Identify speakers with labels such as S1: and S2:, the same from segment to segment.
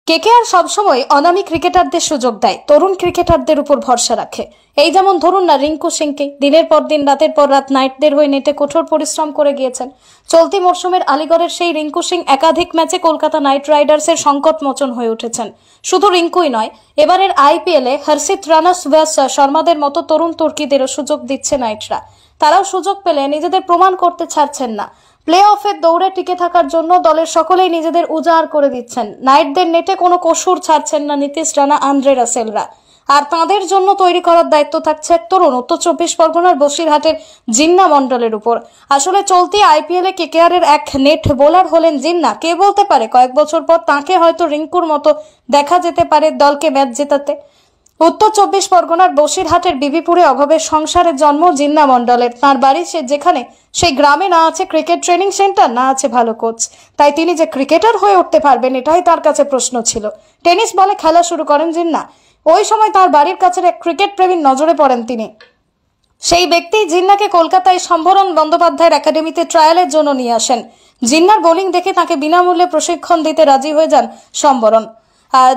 S1: KKR সবসময় অনামী ক্রিকেটারদের সুযোগ দেয়, তরুণ ক্রিকেটারদের উপর ভরসা রাখে। এই যেমন ধরুন না রিঙ্কু সিংকে, দিনের পর দিন রাতের পর রাত নাইটদের হয়ে নেটে কঠোর পরিশ্রম করে গিয়েছেন। চলতি মরশুমের আলিগড়ের সেই রিঙ্কু সিং একাধিক ম্যাচে কলকাতা নাইট রাইডার্সের সংকট মোচন হয়ে উঠেছেন। শুধু রিঙ্কুই নয়, এবারের আইপিএলে হর্ষিত রানা, সুভাষ শর্মাদের মতো তরুণ তুর্কিদেরও সুযোগ দিচ্ছে নাইটরা। তারাও সুযোগ পেলে নিজেদের প্রমাণ করতে ছাড়ছেন না। প্লে অফের দৌড়ে টিকে থাকার জন্য দলের সকলেই নিজেদের উজাড় করে দিচ্ছেন। নাইটদের নেটে কোনো কসুর ছাড়ছেন না নীতিশ রানা, আন্দ্রে রাসেলরা। আর তাঁদের জন্য তৈরি করার দায়িত্ব থাকছে এক তরুণ উত্তর 24 পরগনার বসিরহাটের জিন্না মন্ডলের উপর। আসলে চলতি আইপিএলে কেকেআর এর এক নেট বোলার হলেন জিন্না। কে বলতে পারে কয়েক বছর পর তাঁকে হয়তো রিঙ্কুর মতো দেখা যেতে পারে দলকে ম্যাচ জেতাতে। উত্তর 24 পরগনার বসিরহাটের বিবিপুরে অভাবের সংসারের জন্ম জিন্না মন্ডলের। তাঁর বাড়ি যেখানে সেই গ্রামে না আছে ক্রিকেট ট্রেনিং সেন্টার, না আছে ভালো কোচ। তাই তিনি যে ক্রিকেটার হয়ে উঠতে পারবেন এটাই তার কাছে প্রশ্ন ছিল। টেনিস বলে খেলা শুরু করেন জিন্না। ওই সময় তার বাড়ির কাছের এক ক্রিকেট প্রেমীর নজরে পড়েন তিনি। সেই ব্যক্তি জিন্নাকে কলকাতায় সম্বরণ বন্দ্যোপাধ্যায়ের একাডেমিতে ট্রায়ালের জন্য নিয়ে আসেন। জিন্নার বোলিং দেখে তাকে বিনামূল্যে প্রশিক্ষণ দিতে রাজি হয়ে যান সম্বরণ।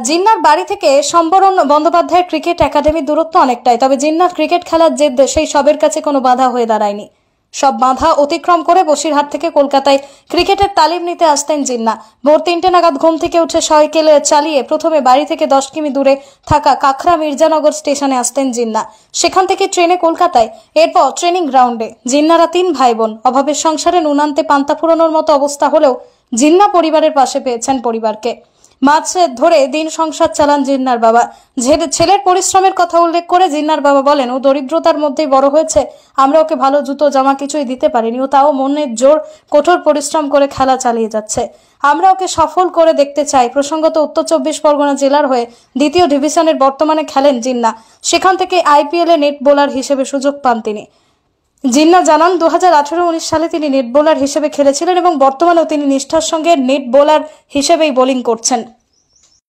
S1: জিন্নার বাড়ি থেকে সম্বরণ বন্দ্যোপাধ্যায়ের ক্রিকেট একাডেমির দূরত্ব অনেকটাই, তবে জিন্নার ক্রিকেট খেলার জেদ সেই সবের কাছে কোনো বাধা হয়ে দাঁড়ায়নি। সব বাধা অতিক্রম করে বসিরহাট থেকে কলকাতায় ক্রিকেটের তালিম নিতে আসতেন জিন্না। ভোর 3টে নাগাদ ঘুম থেকে উঠে সাইকেল চালিয়ে প্রথমে বাড়ি থেকে 10 কিমি দূরে থাকা কাকরা মির্জানগর স্টেশনে আসতেন জিন্না। সেখান থেকে ট্রেনে কলকাতায়, এরপর ট্রেনিং গ্রাউন্ডে। জিন্নারা 3 ভাই বোন। অভাবের সংসারে নুনান্তে পান্তা ফুরানোর মতো অবস্থা হলেও জিন্না পরিবারের পাশে পেয়েছেন পরিবারকে। মাছ ধরে দিন সংসার চালান জিন্নার বাবা। ছেলের পরিশ্রমের কথা উল্লেখ করে জিন্নার বাবা বলেন, ও দরিদ্রতার মধ্যেই বড় হয়েছে। আমরা ওকে ভালো জুতো জামা কিছুই দিতে পারিনি, ও তাও মনের জোর কঠোর পরিশ্রম করে খেলা চালিয়ে যাচ্ছে। আমরা ওকে সফল করে দেখতে চাই। প্রসঙ্গত উত্তর 24 পরগনা জেলার হয়ে 2য় ডিভিশনের বর্তমানে খেলেন জিন্না। সেখান থেকে আইপিএলে নেট বোলার হিসেবে সুযোগ পান তিনি। জিন্না জানান 2018-19 সালে তিনি নেট বোলার হিসেবে খেলেছিলেন এবং বর্তমানেও তিনি নিষ্ঠার সঙ্গে নেট বোলার হিসেবেই বোলিং করছেন।